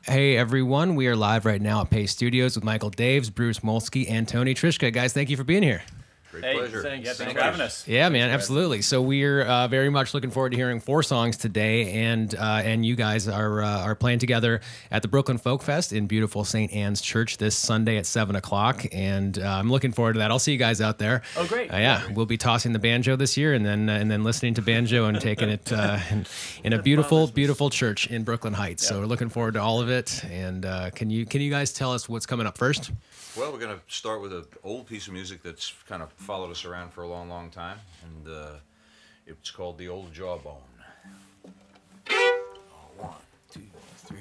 Hey everyone, we are live right now at Pace Studios with Michael Daves, Bruce Molsky, and Tony Trischka. Guys, thank you for being here. Great pleasure. Thanks for having us. Yeah, man, absolutely. So we're very much looking forward to hearing 4 songs today, and you guys are playing together at the Brooklyn Folk Fest in beautiful St. Anne's Church this Sunday at 7 o'clock, and I'm looking forward to that. I'll see you guys out there. Oh, great. Yeah, we'll be tossing the banjo this year, and then listening to banjo and taking it in a beautiful church in Brooklyn Heights. So we're looking forward to all of it. And can you guys tell us what's coming up first? Well, we're going to start with an old piece of music that's kind of followed us around for a long time, and it's called the Old Jawbone. 1, 2, 3.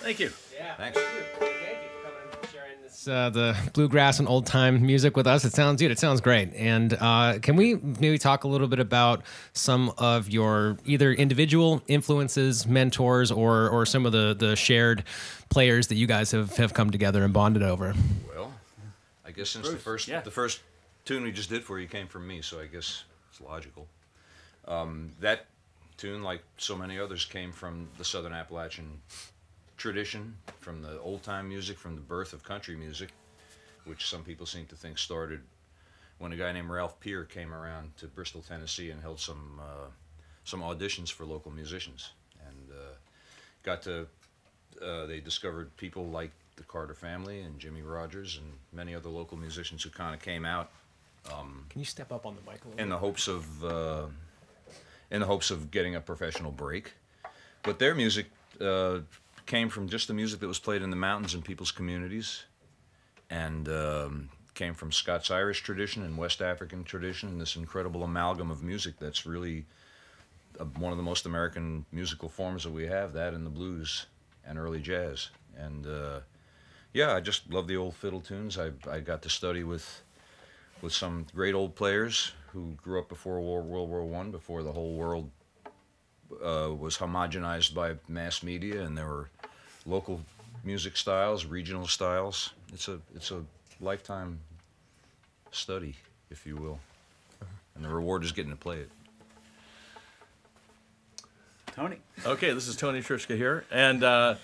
Thank you. Yeah. Thanks. Thank you for coming and sharing this, the bluegrass and old time music with us. It sounds great. And can we maybe talk a little bit about some of your either individual influences, mentors, or some of the shared players that you guys have come together and bonded over? Well, I guess since the first tune we just did for you came from me, so I guess it's logical. That tune, like so many others, came from the Southern Appalachian tradition, from the old-time music, from the birth of country music, which some people seem to think started when a guy named Ralph Peer came around to Bristol, Tennessee, and held some auditions for local musicians, and they discovered people like the Carter family and Jimmy Rogers and many other local musicians who kind of came out. Can you step up on the mic a little in bit? the hopes of getting a professional break, but their music came from just the music that was played in the mountains in people's communities, and came from Scots-Irish tradition and West African tradition, and this incredible amalgam of music that's really one of the most American musical forms that we have, that and the blues and early jazz. And yeah, I just love the old fiddle tunes. I got to study with some great old players who grew up before World War I, before the whole world was homogenized by mass media, and there were local music styles, regional styles. It's a lifetime study, if you will. And the reward is getting to play it. Tony. Okay, this is Tony Trischka here, and I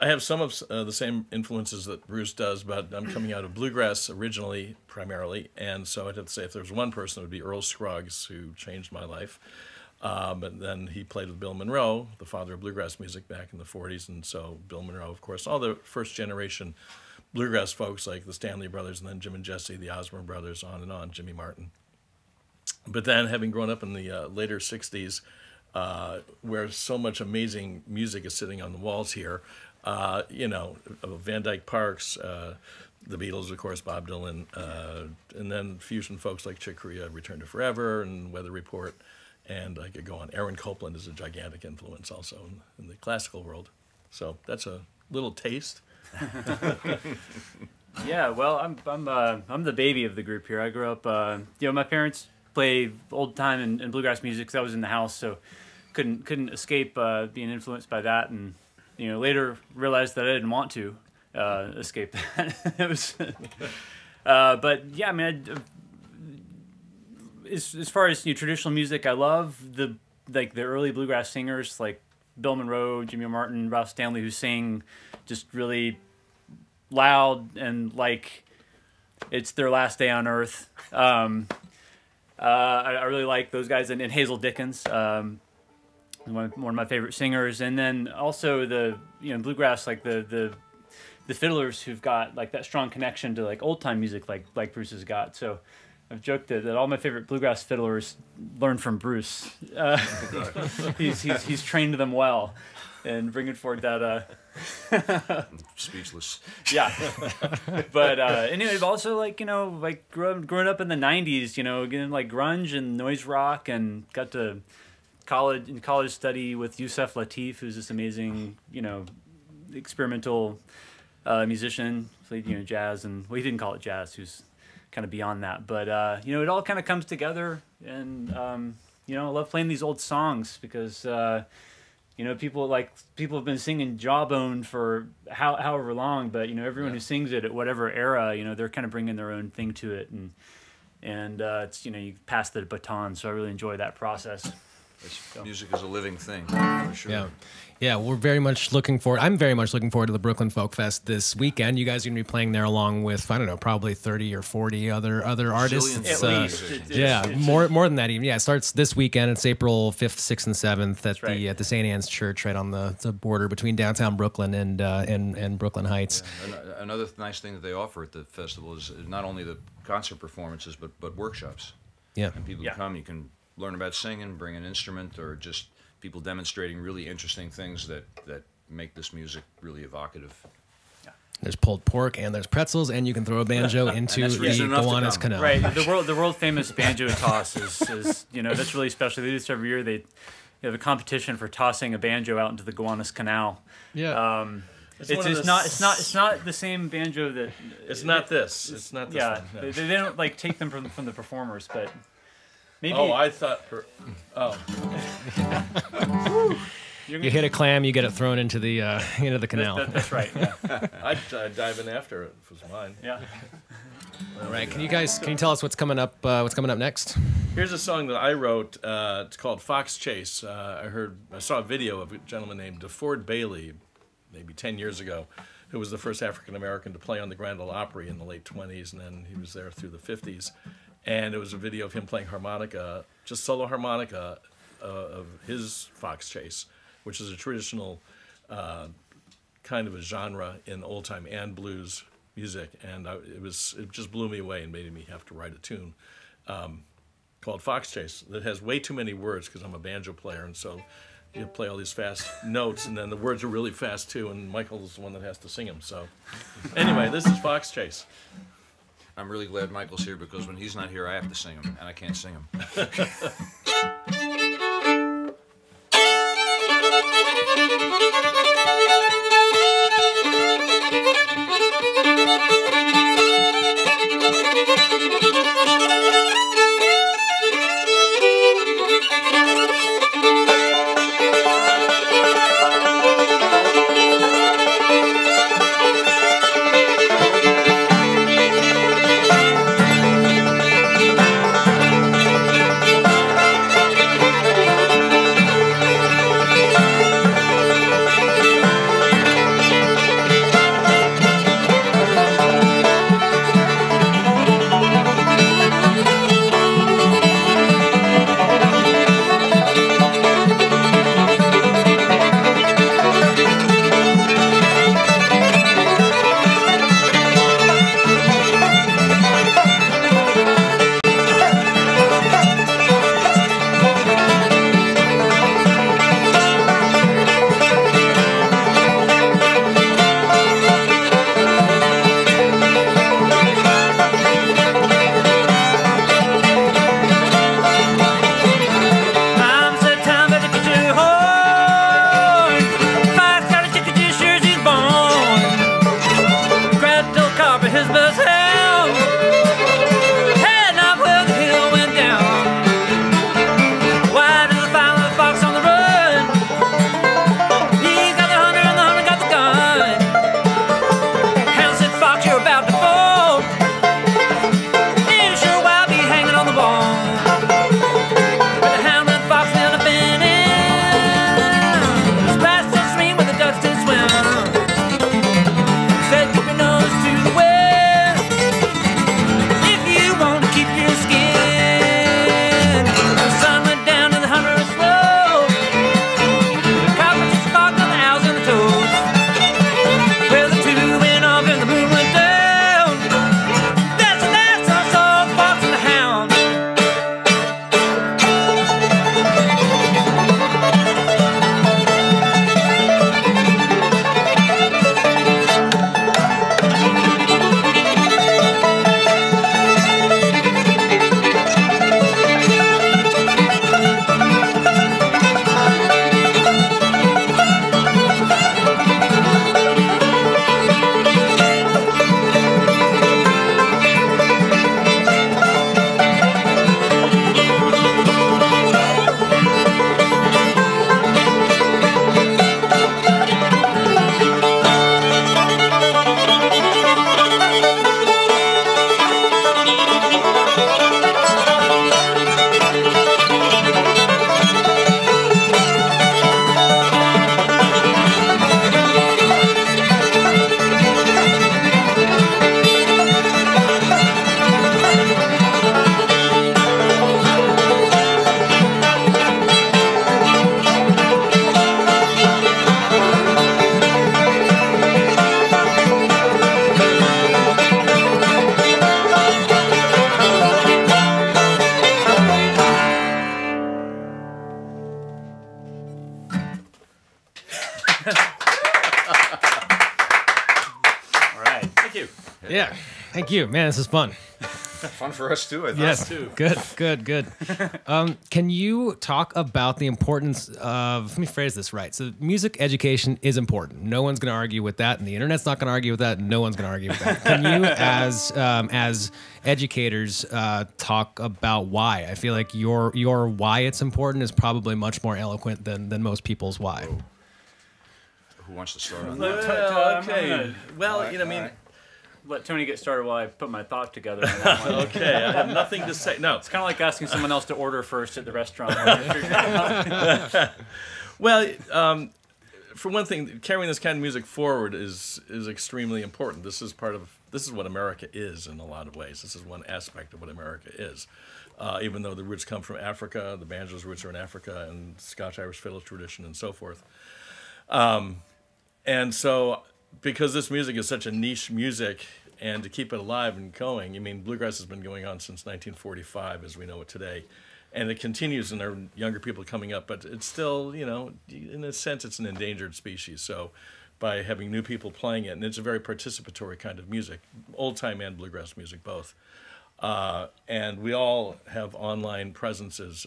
have some of the same influences that Bruce does, but I'm coming out of bluegrass originally, primarily, and so I'd have to say if there's one person, it would be Earl Scruggs, who changed my life. But then he played with Bill Monroe, the father of bluegrass music, back in the 40s, and so Bill Monroe, of course, all the first-generation bluegrass folks like the Stanley Brothers, and then Jim and Jesse, the Osborne Brothers, on and on, Jimmy Martin. But then, having grown up in the later 60s, where so much amazing music is sitting on the walls here, Van Dyke Parks, the Beatles, of course, Bob Dylan, and then fusion folks like Chick Corea, Return to Forever, and Weather Report, and I could go on. Aaron Copland is a gigantic influence also in the classical world. So that's a little taste. Yeah, well, I'm the baby of the group here. I grew up, my parents play old time and bluegrass music 'cause I was in the house, so couldn't escape being influenced by that, and later realized that I didn't want to escape that. It was, but yeah, I mean, as far as traditional music, I love the early bluegrass singers like Bill Monroe, Jimmy Martin, Ralph Stanley, who sing just really loud and like it's their last day on earth. I really like those guys, and Hazel Dickens, one of my favorite singers, and then also the bluegrass, like the fiddlers who've got like that strong connection to like old time music, like Bruce has got. So I've joked that all my favorite bluegrass fiddlers learned from Bruce. He's trained them well, and bringing forward that. Speechless. Yeah, but anyway, also growing up in the '90s, getting like grunge and noise rock, and got to college study with Yusef Lateef, who's this amazing experimental musician, played jazz, and he didn't call it jazz, who's kind of beyond that, but it all kind of comes together, and I love playing these old songs because. People have been singing Jawbone for however long, but everyone who sings it at whatever era, they're kind of bringing their own thing to it, and it's you pass the baton. So I really enjoy that process. Music is a living thing, for sure. Yeah, we're very much looking forward. I'm very much looking forward to the Brooklyn Folk Fest this weekend. You guys are going to be playing there along with, I don't know, probably 30 or 40 other artists. At least. More than that even. Yeah, it starts this weekend. It's April 5th, 6th, and 7th at the St. Anne's Church, right on the border between downtown Brooklyn and Brooklyn Heights. Yeah. Another nice thing that they offer at the festival is not only the concert performances, but workshops. Yeah. And people come, you can learn about singing, bring an instrument, or just people demonstrating really interesting things that make this music really evocative. Yeah. There's pulled pork and there's pretzels, and you can throw a banjo into the Gowanus Canal. Right, the world famous banjo toss is that's really special. They do this every year. They have a competition for tossing a banjo out into the Gowanus Canal. Yeah. It's not the same banjo that. It's not this. It's not this. Yeah, one, no. they don't like take them from the performers, but. Maybe. Oh, I thought. You hit a clam, you get it thrown into the canal. That's right. Yeah. I'd dive in after it if it was mine. Yeah. All right. Can you tell us what's coming up? What's coming up next? Here's a song that I wrote. It's called Fox Chase. I saw a video of a gentleman named DeFord Bailey, maybe 10 years ago, who was the first African American to play on the Grand Ole Opry in the late 20s, and then he was there through the 50s. And it was a video of him playing harmonica, just solo harmonica, of his Fox Chase, which is a traditional kind of a genre in old time and blues music. And it just blew me away and made me have to write a tune called Fox Chase that has way too many words because I'm a banjo player, and so you play all these fast notes, and then the words are really fast too, and Michael's the one that has to sing them. So anyway, this is Fox Chase. I'm really glad Michael's here because when he's not here, I have to sing him, and I can't sing him. Thank you, man. This is fun. Fun for us too, I thought. Yes, too. good. Can you talk about the importance of? Let me phrase this right. So, music education is important. No one's going to argue with that, and the internet's not going to argue with that. And no one's going to argue with that. Can you, as educators, talk about why? I feel like your why it's important is probably much more eloquent than most people's why. Who wants to start on that? Well, okay. I'm Well, All you know, I mean, right. Let Tony get started while I put my thought together on that one. okay, I have nothing to say. No. It's kind of like asking someone else to order first at the restaurant. Well, for one thing, carrying this kind of music forward is extremely important. This is what America is in a lot of ways. This is one aspect of what America is. Even though the roots come from Africa, the banjo's roots are in Africa, and Scotch-Irish fiddle tradition and so forth. And so, because this music is such a niche music, and to keep it alive and going, I mean, bluegrass has been going on since 1945, as we know it today, and it continues, and there are younger people coming up, but it's still, you know, in a sense, it's an endangered species. So, by having new people playing it, and it's a very participatory kind of music, old-time and bluegrass music both, and we all have online presences.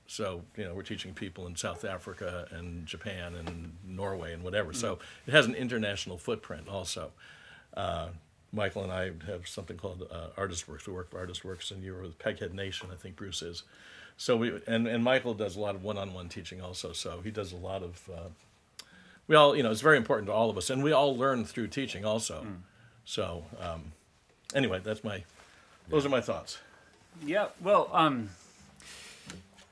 So, you know, we're teaching people in South Africa and Japan and Norway and whatever. So it has an international footprint also. Michael and I have something called Artist Works. We work for Artist Works, and you're with Peghead Nation, I think Bruce is. So and Michael does a lot of one-on-one teaching also. So he does a lot of, we all, you know, it's very important to all of us. And we all learn through teaching also. So anyway, those are my thoughts. Yeah, well,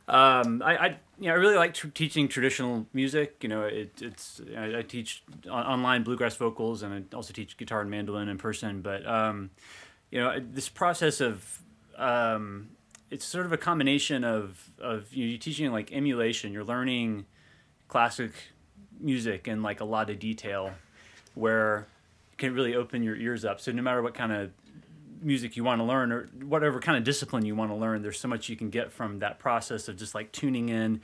I really like teaching traditional music. You know, I teach online bluegrass vocals, and I also teach guitar and mandolin in person. But you know, this process of it's sort of a combination of you're teaching like emulation. You're learning classic music in like a lot of detail, where you can really open your ears up. So no matter what kind of music you want to learn, or whatever kind of discipline you want to learn, there's so much you can get from that process of just like tuning in,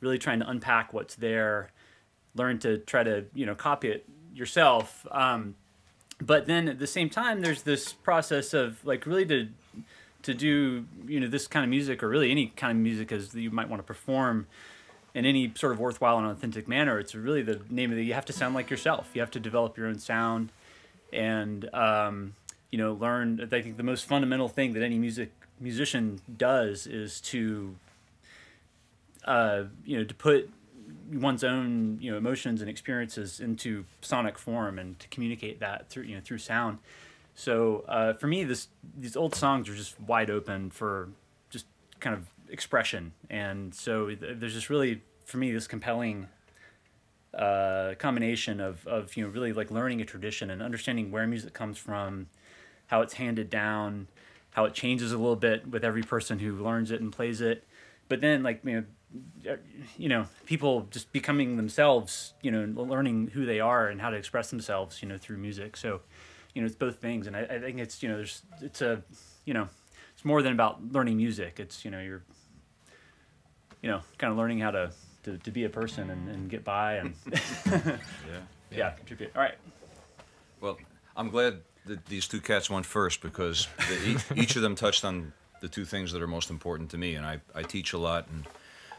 really trying to unpack what's there, learn to try to, you know, copy it yourself. But then at the same time, there's this process of like really to do, you know, this kind of music, or really any kind of music as you might want to perform in any sort of worthwhile and authentic manner. It's really the name of you have to sound like yourself. You have to develop your own sound, and you know, learn. I think the most fundamental thing that any musician does is to, you know, to put one's own, you know, emotions and experiences into sonic form, and to communicate that through, you know, through sound. So for me, these old songs are just wide open for just kind of expression, and so there's just really, for me, this compelling combination of you know, really like learning a tradition and understanding where music comes from, how it's handed down, how it changes a little bit with every person who learns it and plays it. But then, like, you know, people just becoming themselves, you know, learning who they are and how to express themselves, you know, through music. So, you know, it's both things. And I think it's, you know, it's more than about learning music. It's, you know, you're, you know, kind of learning how to be a person and get by and yeah, contribute. All right. Well, I'm glad that these two cats went first, because each of them touched on the two things that are most important to me. And I teach a lot, and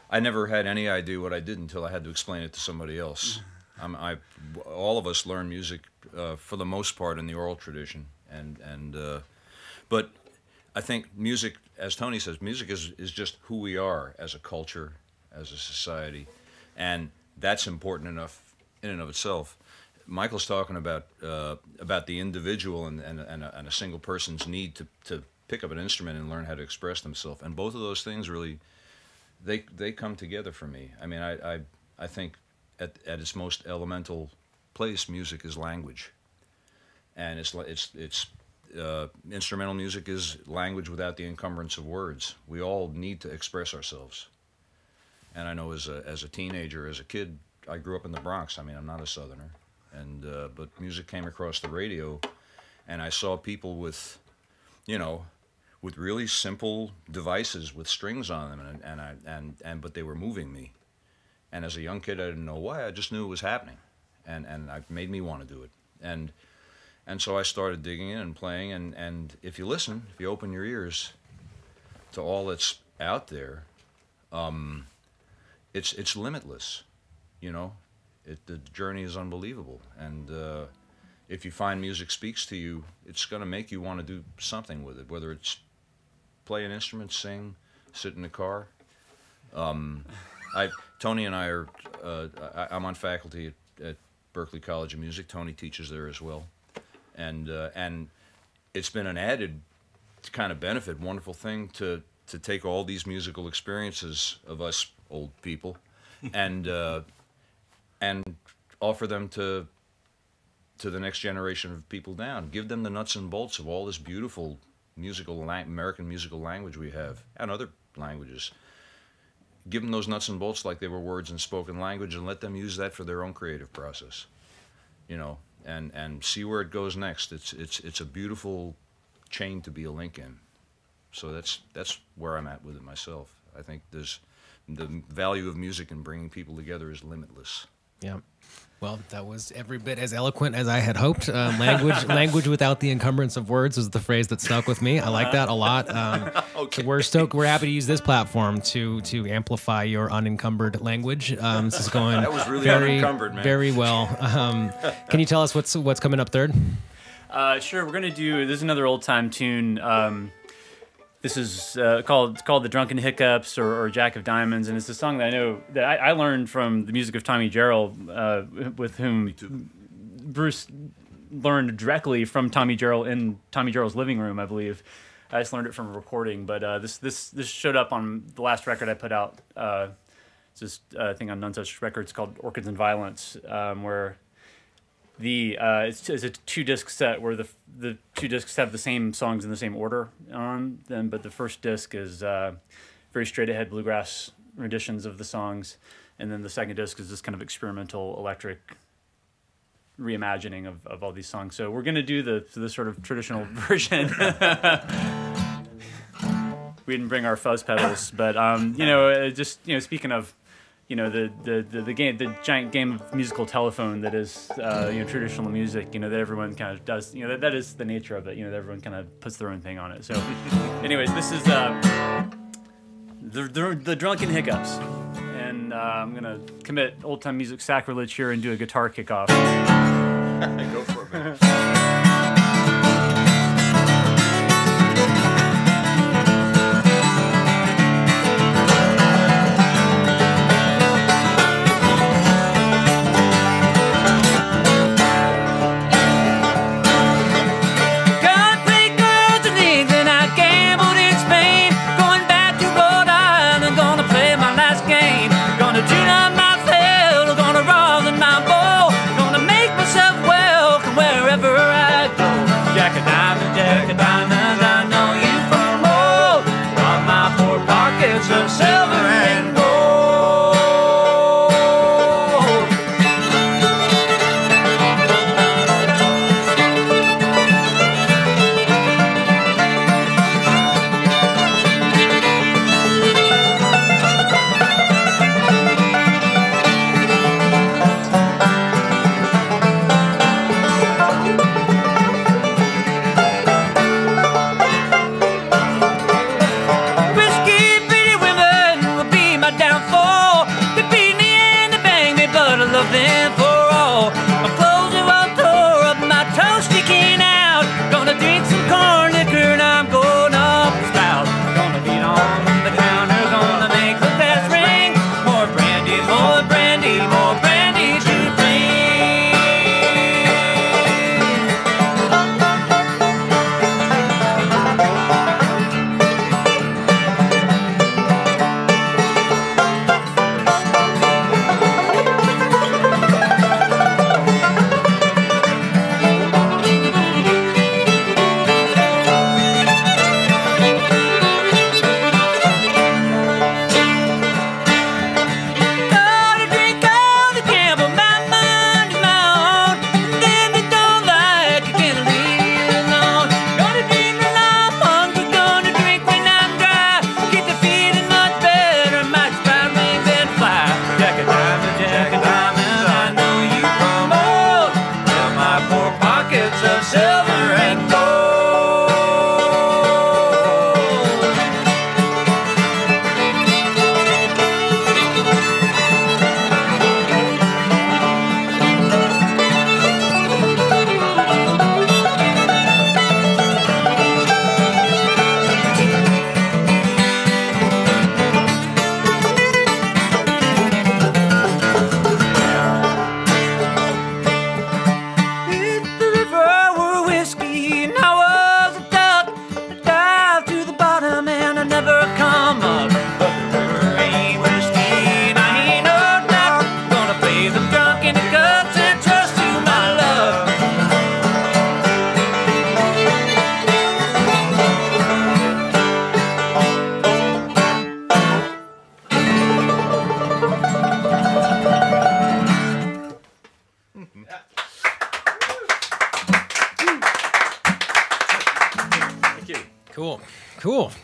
I never had any idea what I did until I had to explain it to somebody else. All of us learn music for the most part in the oral tradition, but I think music, as Tony says, music is just who we are as a culture, as a society, and that's important enough in and of itself. Michael's talking about the individual and a single person's need to pick up an instrument and learn how to express themselves, and both of those things really they come together for me. I mean, I think at its most elemental place, music is language, and it's instrumental music is language without the encumbrance of words. We all need to express ourselves, and I know as a teenager, as a kid, I grew up in the Bronx. I mean, I'm not a Southerner. But music came across the radio, and I saw people with, you know, with really simple devices with strings on them, but they were moving me. And as a young kid, I didn't know why. I just knew it was happening, and it made me want to do it. And And so I started digging in and playing, and if you listen, if you open your ears to all that's out there, it's limitless, you know. The journey is unbelievable, and if you find music speaks to you, it's going to make you want to do something with it, whether it's play an instrument, sing, sit in the car. Tony and I are, I'm on faculty at Berklee College of Music. Tony teaches there as well. And it's been an added kind of benefit, wonderful thing to take all these musical experiences of us old people and offer them to the next generation of people down. Give them the nuts and bolts of all this beautiful American musical language we have, and other languages. Give them those nuts and bolts like they were words in spoken language, and let them use that for their own creative process, you know, and see where it goes next. It's a beautiful chain to be a link in. So that's where I'm at with it myself. I think the value of music in bringing people together is limitless. Yeah. Well, that was every bit as eloquent as I had hoped. Language without the encumbrance of words was the phrase that stuck with me. I like that a lot. Okay. So we're happy to use this platform to amplify your unencumbered language. This is going that was really unencumbered, man. Very well. Can you tell us what's coming up third? Sure. We're gonna do. This is another old time tune. This is called the Drunken Hiccups or Jack of Diamonds, and it's a song that I know that I learned from the music of Tommy Jarrell, with whom Bruce learned directly from Tommy Jarrell in Tommy Jarrell's living room, I believe. I just learned it from a recording, but this showed up on the last record I put out. It's just a thing on Untouched Records called Orchids and Violence, where it's a 2-disc set where the 2 discs have the same songs in the same order on them, but the first disc is very straight ahead bluegrass renditions of the songs, and then the second disc is this kind of experimental electric reimagining of all these songs. So we're gonna do the sort of traditional version. We didn't bring our fuzz pedals, but speaking of, the giant game of musical telephone that is traditional music, that everyone kind of does, that is the nature of it, that everyone kind of puts their own thing on it. So anyways, this is the Drunken Hiccups, and I'm gonna commit old time music sacrilege here and do a guitar kickoff. Go for it, man. Wherever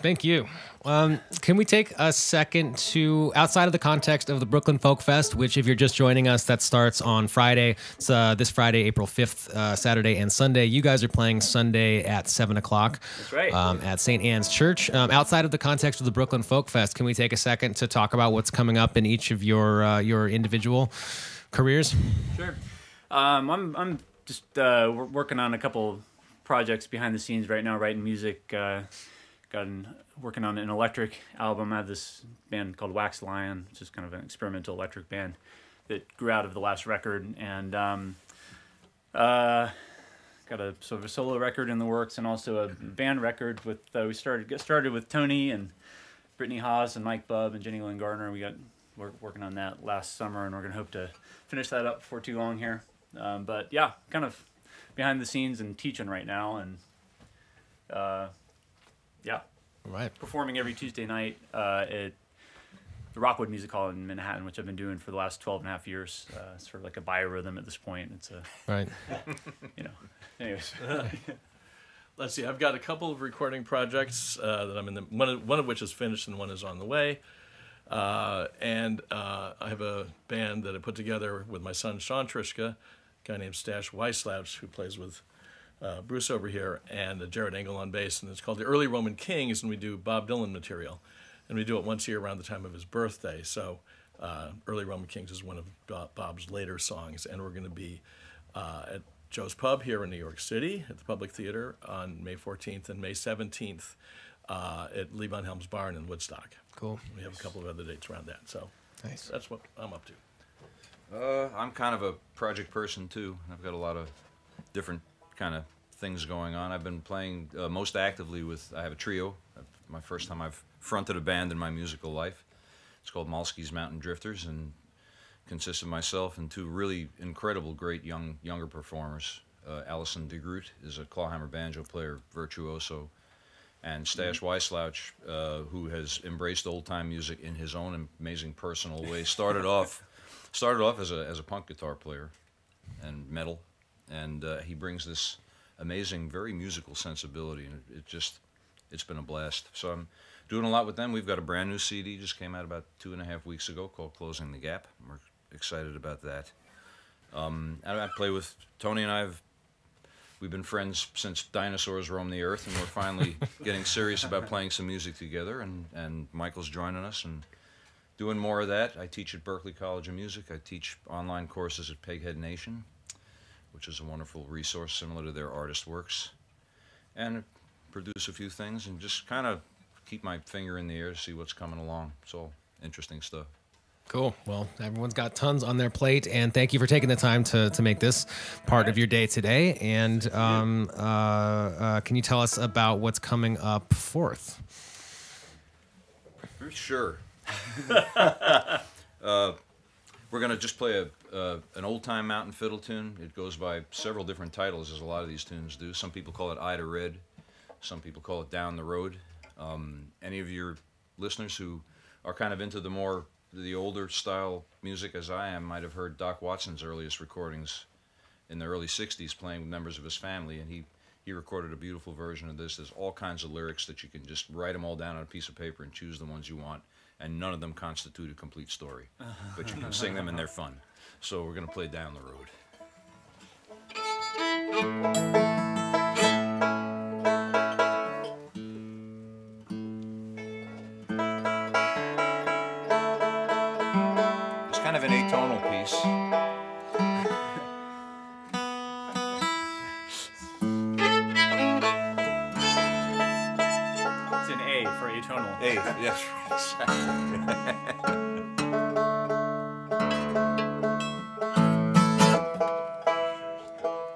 Thank you. Can we take a second to, outside of the context of the Brooklyn Folk Fest, which if you're just joining us, that starts on Friday. It's this Friday, April 5th, Saturday and Sunday. You guys are playing Sunday at 7 o'clock. That's right. At St. Anne's Church. Outside of the context of the Brooklyn Folk Fest, can we take a second to talk about what's coming up in each of your individual careers? Sure. I'm just working on a couple projects behind the scenes right now, writing music. Working on an electric album. I have this band called Wax Lion, which is kind of an experimental electric band that grew out of the last record, and got a sort of a solo record in the works, and also a band record with we started with Tony and Brittany Haas and Mike Bubb and Jenny Lynn Gardner. We're working on that last summer, and we're gonna hope to finish that up before too long here. But yeah, kind of behind the scenes and teaching right now, and yeah. Right. Performing every Tuesday night at the Rockwood Music Hall in Manhattan, which I've been doing for the last 12 and a half years. Sort of like a biorhythm at this point. It's a, right. Anyways. Let's see. I've got a couple of recording projects that I'm in. One of which is finished and one is on the way. And I have a band that I put together with my son Sean Trischka, a guy named Stash Weisslouch, who plays with Bruce over here, and Jared Engel on bass, and it's called the Early Roman Kings, and we do Bob Dylan material, and we do it once a year around the time of his birthday. So Early Roman Kings is one of Bob's later songs, and we're going to be at Joe's Pub here in New York City at the Public Theater on May 14th and May 17th at Lee Von Helm's Barn in Woodstock. Cool. We have a couple of other dates around that, so nice. That's what I'm up to. I'm kind of a project person too. I've got a lot of different kind of things going on. I've been playing most actively with, I have a trio. My first time I've fronted a band in my musical life. It's called Molsky's Mountain Drifters, and consists of myself and two really incredible, great younger performers. Allison DeGroot is a clawhammer banjo player, virtuoso, and Stash Weisslouch, who has embraced old-time music in his own amazing personal way. Started off as a punk guitar player and metal, and he brings this amazing, very musical sensibility, and it's been a blast. So I'm doing a lot with them. We've got a brand new CD, just came out about 2.5 weeks ago, called Closing the Gap. We're excited about that. I play with Tony, and we've been friends since dinosaurs roamed the earth, and we're finally getting serious about playing some music together, and Michael's joining us and doing more of that. I teach at Berklee College of Music. I teach online courses at Peghead Nation, which is a wonderful resource similar to their Artist Works, and produce a few things and just kind of keep my finger in the air to see what's coming along. It's all interesting stuff. Cool. Well, everyone's got tons on their plate, and thank you for taking the time to make this part of your day today. And can you tell us about what's coming up forth? Sure. We're going to just play an old-time mountain fiddle tune. It goes by several different titles, as a lot of these tunes do. Some people call it Ida Red. Some people call it Down the Road. Any of your listeners who are kind of into the older style music as I am might have heard Doc Watson's earliest recordings in the early 60s playing with members of his family, and he recorded a beautiful version of this. There's all kinds of lyrics that you can just write them all down on a piece of paper and choose the ones you want, and none of them constitute a complete story. But you can sing them and they're fun. So we're going to play Down the Road. It's kind of an atonal piece. It's an A for atonal. A, yes, exactly.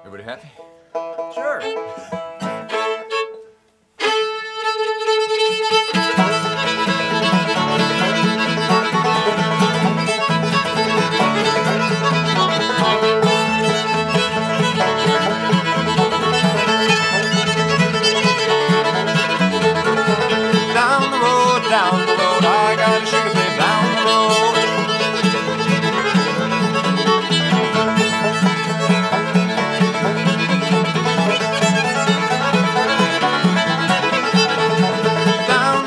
Everybody happy? Sure. Down the road, I got a sugar babe down the road. Down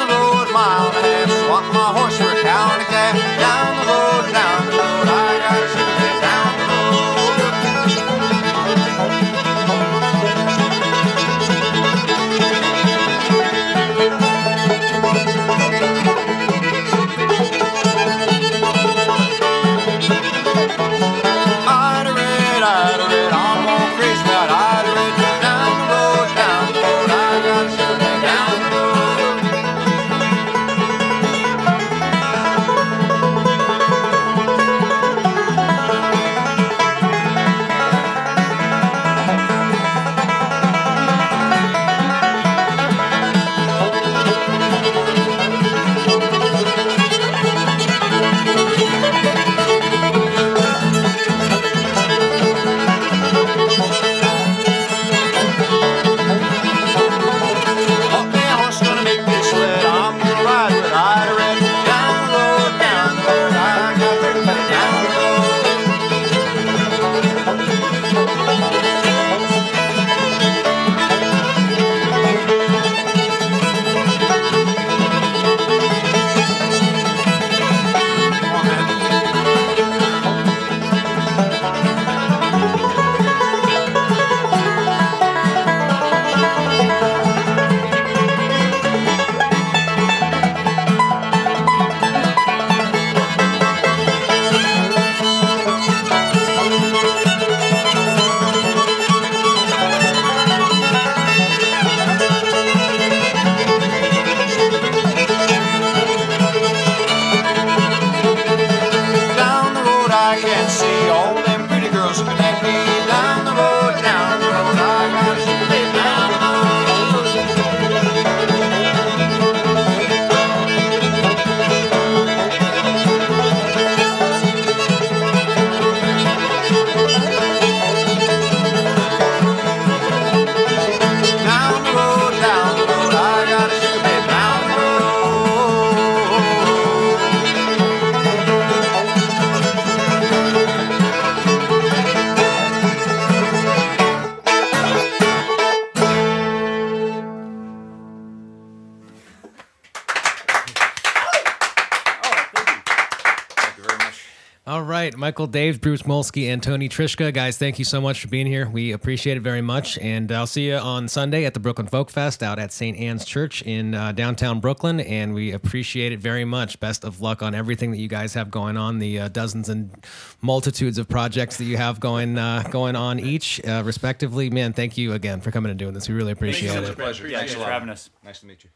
All right, Michael, Dave, Bruce Molsky, and Tony Trischka. Guys, thank you so much for being here. We appreciate it very much. And I'll see you on Sunday at the Brooklyn Folk Fest out at St. Anne's Church in downtown Brooklyn. And we appreciate it very much. Best of luck on everything that you guys have going on, the dozens and multitudes of projects that you have going on each, respectively. Man, thank you again for coming and doing this. We really appreciate it. It's a pleasure. Thanks for having us. Nice to meet you.